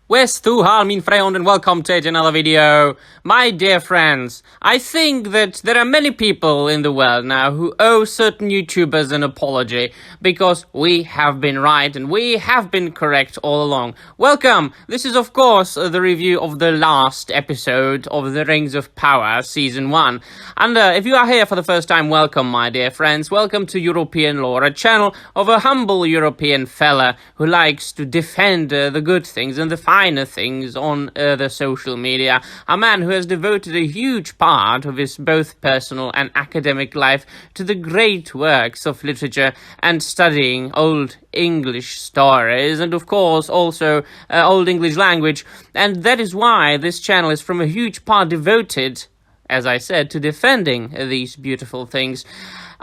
Wes tu har min friend and welcome to another video. My dear friends, I think that there are many people in the world now who owe certain YouTubers an apology because we have been right and we have been correct all along. Welcome! This is of course the review of the last episode of The Rings of Power Season 1. And if you are here for the first time, welcome my dear friends. Welcome to European Lore, a channel of a humble European fella who likes to defend the good things and the finer things on the social media. A man who has devoted a huge part of his both personal and academic life to the great works of literature and studying Old English stories and of course also Old English language. And that is why this channel is from a huge part devoted, as I said, to defending these beautiful things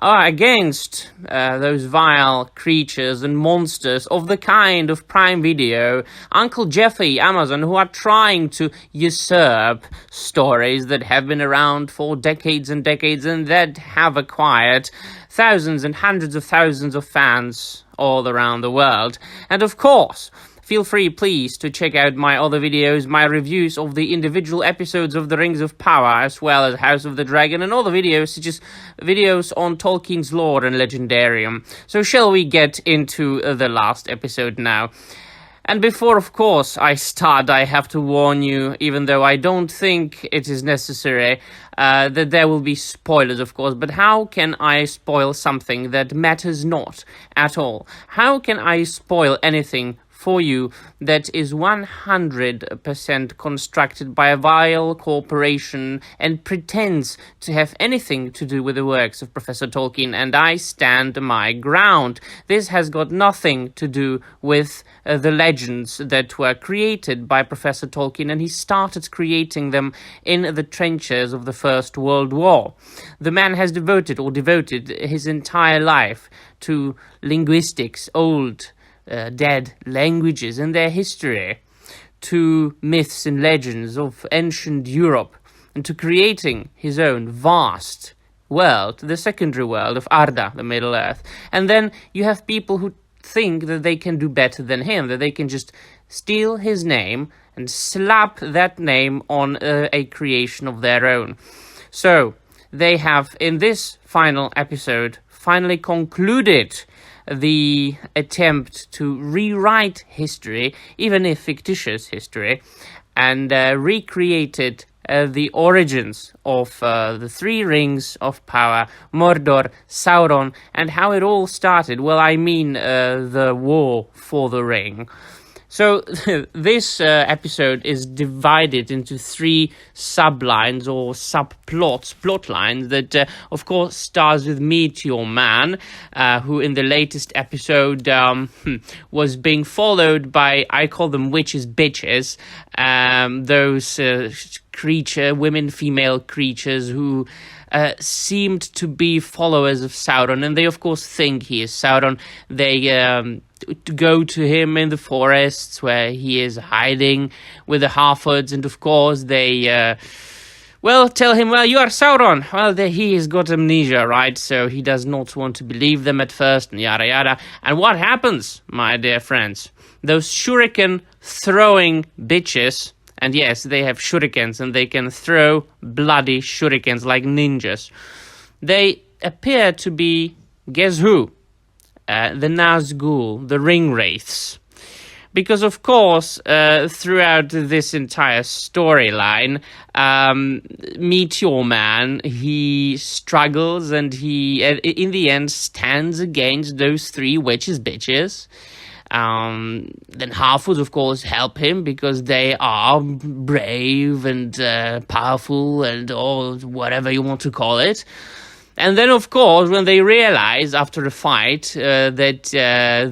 against those vile creatures and monsters of the kind of Prime Video, Uncle Jeffy, Amazon, who are trying to usurp stories that have been around for decades and decades and that have acquired thousands and hundreds of thousands of fans all around the world. And of course, feel free, please, to check out my other videos, my reviews of the individual episodes of The Rings of Power, as well as House of the Dragon, and other videos, such as videos on Tolkien's lore and legendarium. So shall we get into the last episode now? And before, of course, I start, I have to warn you, even though I don't think it is necessary, that there will be spoilers, of course. But how can I spoil something that matters not at all? How can I spoil anything for you that is 100% constructed by a vile corporation and pretends to have anything to do with the works of Professor Tolkien, and I stand my ground. This has got nothing to do with the legends that were created by Professor Tolkien, and he started creating them in the trenches of the First World War. The man has devoted his entire life to linguistics, old dead languages and their history, to myths and legends of ancient Europe, and to creating his own vast world, the secondary world of Arda, the Middle Earth. And then you have people who think that they can do better than him, that they can just steal his name and slap that name on a creation of their own. So they have, in this final episode, finally concluded the attempt to rewrite history, even if fictitious history, and recreated the origins of the three rings of power, Mordor, Sauron, and how it all started. Well, I mean the war for the ring. So this episode is divided into three sublines or plotlines that, of course, stars with Meteor Man, who in the latest episode was being followed by, I call them witches bitches, those female creatures who seemed to be followers of Sauron, and they of course think he is Sauron. They go to him in the forests where he is hiding with the half-orcs, and of course they tell him, well, you are Sauron. Well, he has got amnesia, right? So he does not want to believe them at first, and yada yada. And what happens, my dear friends? Those shuriken throwing bitches, and yes, they have shurikens and they can throw bloody shurikens like ninjas. They appear to be, guess who? The Nazgul, the ring wraiths. Because, of course, throughout this entire storyline, Meteor Man, he struggles and he, in the end, stands against those three witches bitches. Then half-orcs, of course, help him because they are brave and powerful and all whatever you want to call it. And then, of course, when they realize after a fight that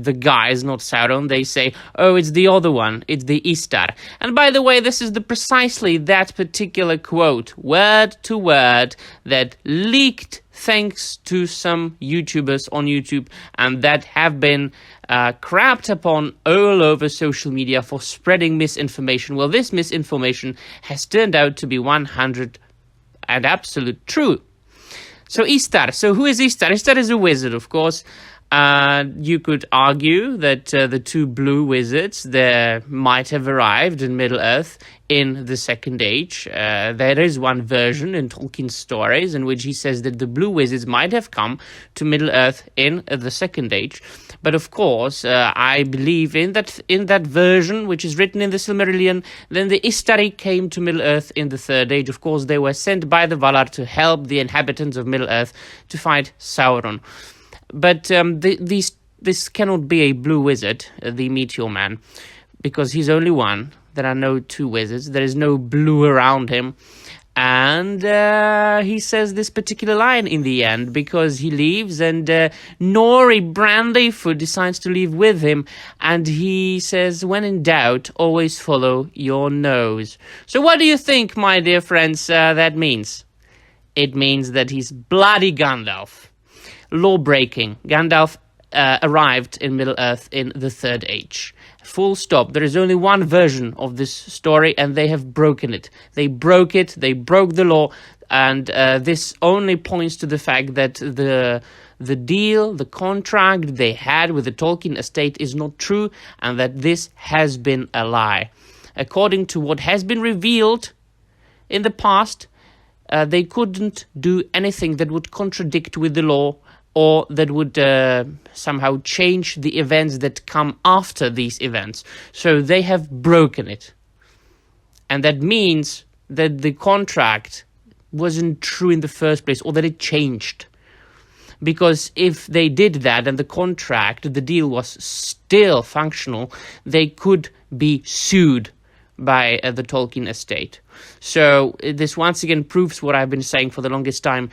the guy is not Sauron, they say, oh, it's the other one, it's the Istar. And by the way, this is precisely that particular quote, word to word, that leaked thanks to some YouTubers on YouTube and that have been crapped upon all over social media for spreading misinformation. Well, this misinformation has turned out to be 100% and absolute true. So Istar. So who is Istar? Istar is a wizard, of course. You could argue that the two blue wizards there might have arrived in Middle-earth in the Second Age. There is one version in Tolkien's stories in which he says that the blue wizards might have come to Middle-earth in the Second Age. But of course, I believe in that version, which is written in the Silmarillion, then the Istari came to Middle-earth in the Third Age. Of course, they were sent by the Valar to help the inhabitants of Middle-earth to fight Sauron. But this cannot be a blue wizard, the Meteor Man, because he's only one. There are no two wizards. There is no blue around him. And he says this particular line in the end because he leaves and Nori Brandyfoot decides to leave with him. And he says, when in doubt, always follow your nose. So what do you think, my dear friends, that means? It means that he's bloody Gandalf. Law-breaking. Gandalf arrived in Middle-earth in the Third Age. Full stop. There is only one version of this story, and they have broken it. They broke it, they broke the law, and this only points to the fact that the deal, the contract they had with the Tolkien estate is not true, and that this has been a lie. According to what has been revealed in the past, they couldn't do anything that would contradict with the law, or that would somehow change the events that come after these events. So they have broken it. And that means that the contract wasn't true in the first place, or that it changed. Because if they did that and the contract, the deal was still functional, they could be sued by the Tolkien estate. So this once again proves what I've been saying for the longest time.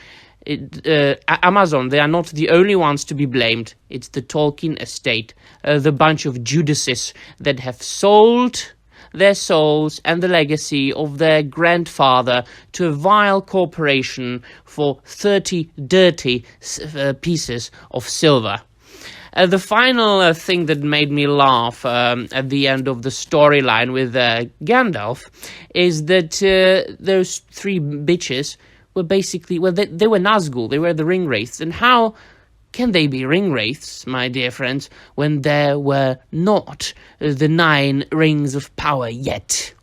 Amazon, they are not the only ones to be blamed. It's the Tolkien estate, the bunch of Judases that have sold their souls and the legacy of their grandfather to a vile corporation for 30 dirty pieces of silver. The final thing that made me laugh at the end of the storyline with Gandalf is that those three bitches were basically, well, they were Nazgul, they were the ring wraiths. And how can they be ring wraiths, my dear friends, when there were not the 9 rings of power yet?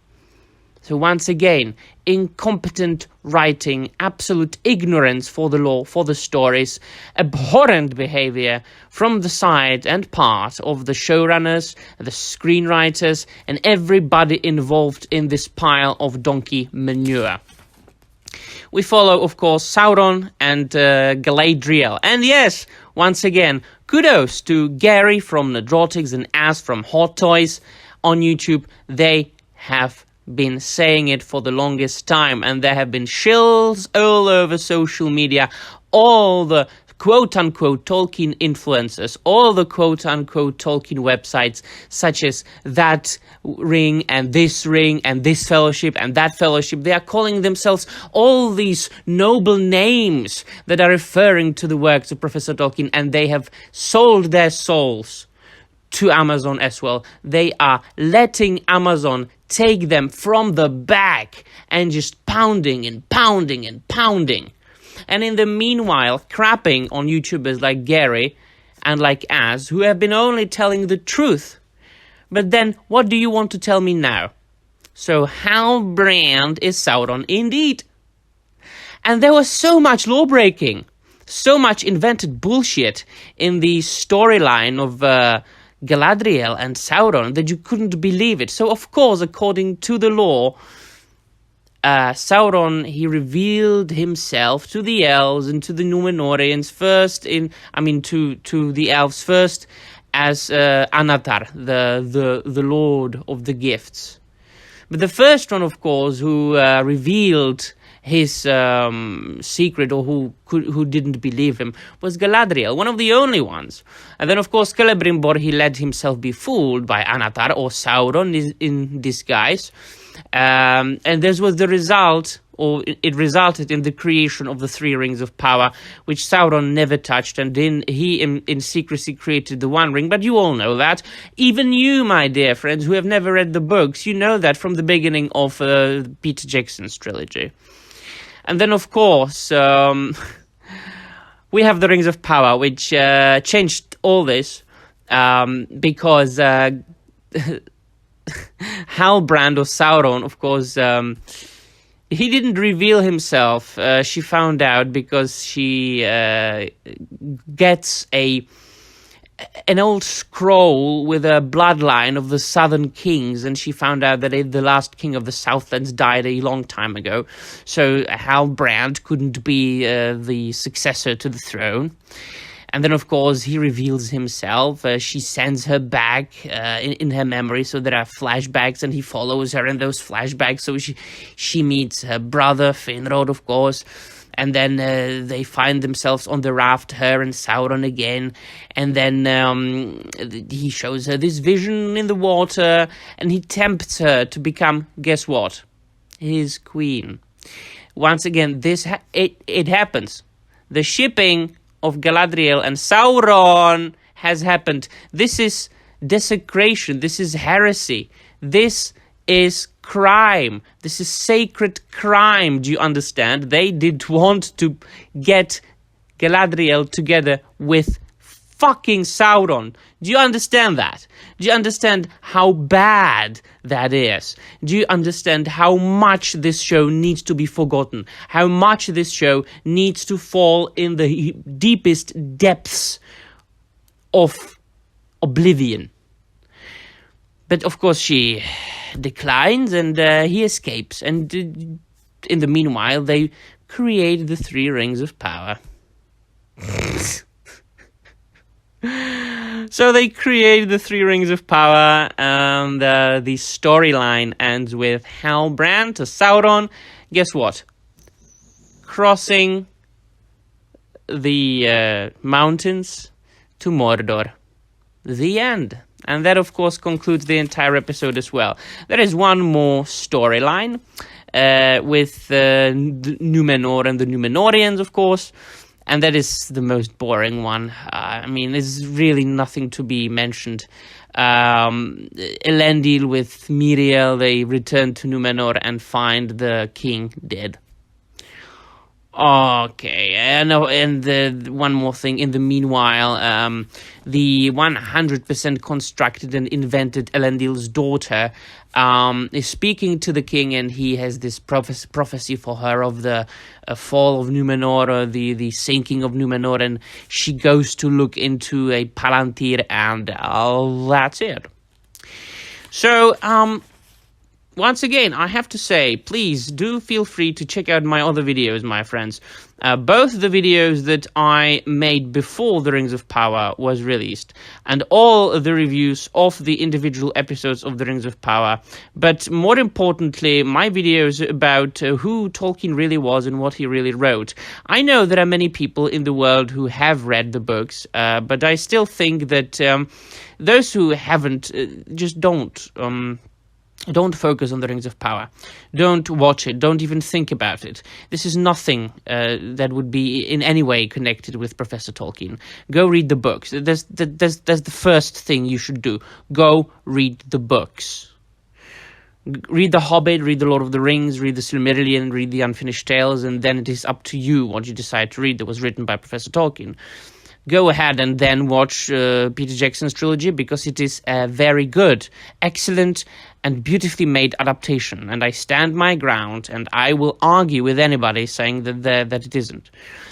So once again, incompetent writing, absolute ignorance for the law, for the stories, abhorrent behavior from the side and part of the showrunners, the screenwriters, and everybody involved in this pile of donkey manure. We follow, of course, Sauron and Galadriel. And yes, once again, kudos to Gary from Nedrotics and Az from Hot Toys on YouTube. They have been saying it for the longest time, and there have been shills all over social media. All the quote-unquote Tolkien influencers, all the quote-unquote Tolkien websites, such as That Ring and this fellowship and that fellowship, they are calling themselves all these noble names that are referring to the works of Professor Tolkien, and they have sold their souls to Amazon as well. They are letting Amazon take them from the back and just pounding and pounding and pounding. And in the meanwhile, crapping on YouTubers like Gary and like Az, who have been only telling the truth. But then, what do you want to tell me now? So, how brand is Sauron indeed? And there was so much law-breaking, so much invented bullshit in the storyline of Galadriel and Sauron that you couldn't believe it. So, of course, according to the law, Sauron, he revealed himself to the elves and to the Numenorians to the elves first as Anatar, the Lord of the Gifts. But the first one, of course, who revealed his secret, or who didn't believe him, was Galadriel, one of the only ones. And then, of course, Celebrimbor, he let himself be fooled by Anatar, or Sauron in disguise. And this was the result, or it resulted in the creation of the 3 rings of power, which Sauron never touched, and he in secrecy created the One Ring. But you all know that. Even you, my dear friends, who have never read the books, you know that from the beginning of Peter Jackson's trilogy. And then, of course, we have the Rings of Power, which changed all this because Halbrand or Sauron, of course, he didn't reveal himself. She found out because she gets an old scroll with a bloodline of the southern kings, and she found out that the last king of the Southlands died a long time ago, so Halbrand couldn't be the successor to the throne. And then, of course, he reveals himself. She sends her back in her memory, so there are flashbacks, and he follows her in those flashbacks. So she meets her brother, Finrod, of course, and then they find themselves on the raft, her and Sauron again. And then he shows her this vision in the water, and he tempts her to become, guess what? His queen. Once again, it happens. The shipping of Galadriel and Sauron has happened. This is desecration. This is heresy. This is crime. This is sacred crime. Do you understand? They did want to get Galadriel together with fucking Sauron. Do you understand that? Do you understand how bad that is? Do you understand how much this show needs to be forgotten? How much this show needs to fall in the deepest depths of oblivion? But of course she declines, and he escapes. And in the meanwhile, they create the 3 Rings of Power. So they create the 3 Rings of Power, and the storyline ends with Halbrand to Sauron. Guess what? Crossing the mountains to Mordor. The end. And that, of course, concludes the entire episode as well. There is one more storyline with Numenor and the Numenorians, of course. And that is the most boring one. I mean, there's really nothing to be mentioned. Elendil with Miriel, they return to Numenor and find the king dead. Okay, and one more thing. In the meanwhile, the 100% constructed and invented Elendil's daughter is speaking to the king, and he has this prophecy for her of the fall of Numenor, the sinking of Numenor, and she goes to look into a palantir, and that's it. So, once again, I have to say, please do feel free to check out my other videos, my friends. Both the videos that I made before The Rings of Power was released, and all the reviews of the individual episodes of The Rings of Power. But more importantly, my videos about who Tolkien really was and what he really wrote. I know there are many people in the world who have read the books, but I still think that those who haven't, just don't focus on the Rings of Power. Don't watch it. Don't even think about it. This is nothing that would be in any way connected with Professor Tolkien. Go read the books. That's the first thing you should do. Go read the books. Read The Hobbit, read The Lord of the Rings, read The Silmarillion, read The Unfinished Tales, and then it is up to you what you decide to read that was written by Professor Tolkien. Go ahead and then watch Peter Jackson's trilogy, because it is a very good, excellent, and beautifully made adaptation. And I stand my ground, and I will argue with anybody saying that it isn't.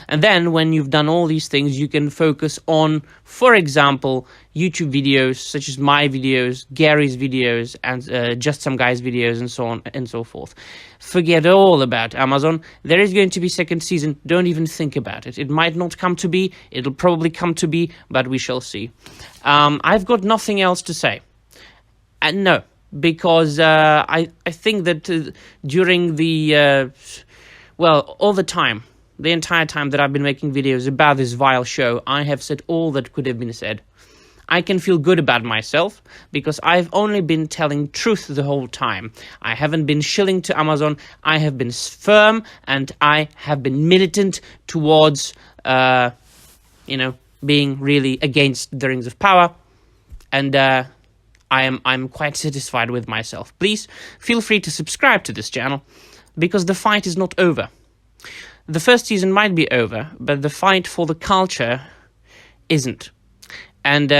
And then, when you've done all these things, you can focus on, for example, YouTube videos, such as my videos, Gary's videos, and Just Some Guy's videos, and so on and so forth. Forget all about Amazon. There is going to be second season. Don't even think about it. It might not come to be. It'll probably come to be, but we shall see. I've got nothing else to say. And no, because I think that during the, all the time, the entire time that I've been making videos about this vile show, I have said all that could have been said. I can feel good about myself, because I've only been telling truth the whole time. I haven't been shilling to Amazon. I have been firm, and I have been militant towards, being really against the Rings of Power. And I'm quite satisfied with myself. Please feel free to subscribe to this channel, because the fight is not over. the first season might be over, but the fight for the culture isn't. And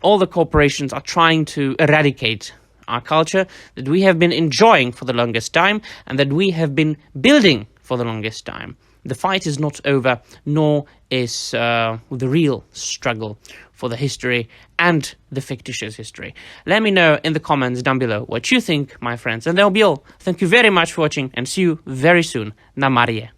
all the corporations are trying to eradicate our culture that we have been enjoying for the longest time and that we have been building for the longest time. The fight is not over, nor is the real struggle for the history and the fictitious history. Let me know in the comments down below what you think, my friends. And that'll be all. Thank you very much for watching and see you very soon. Namarie.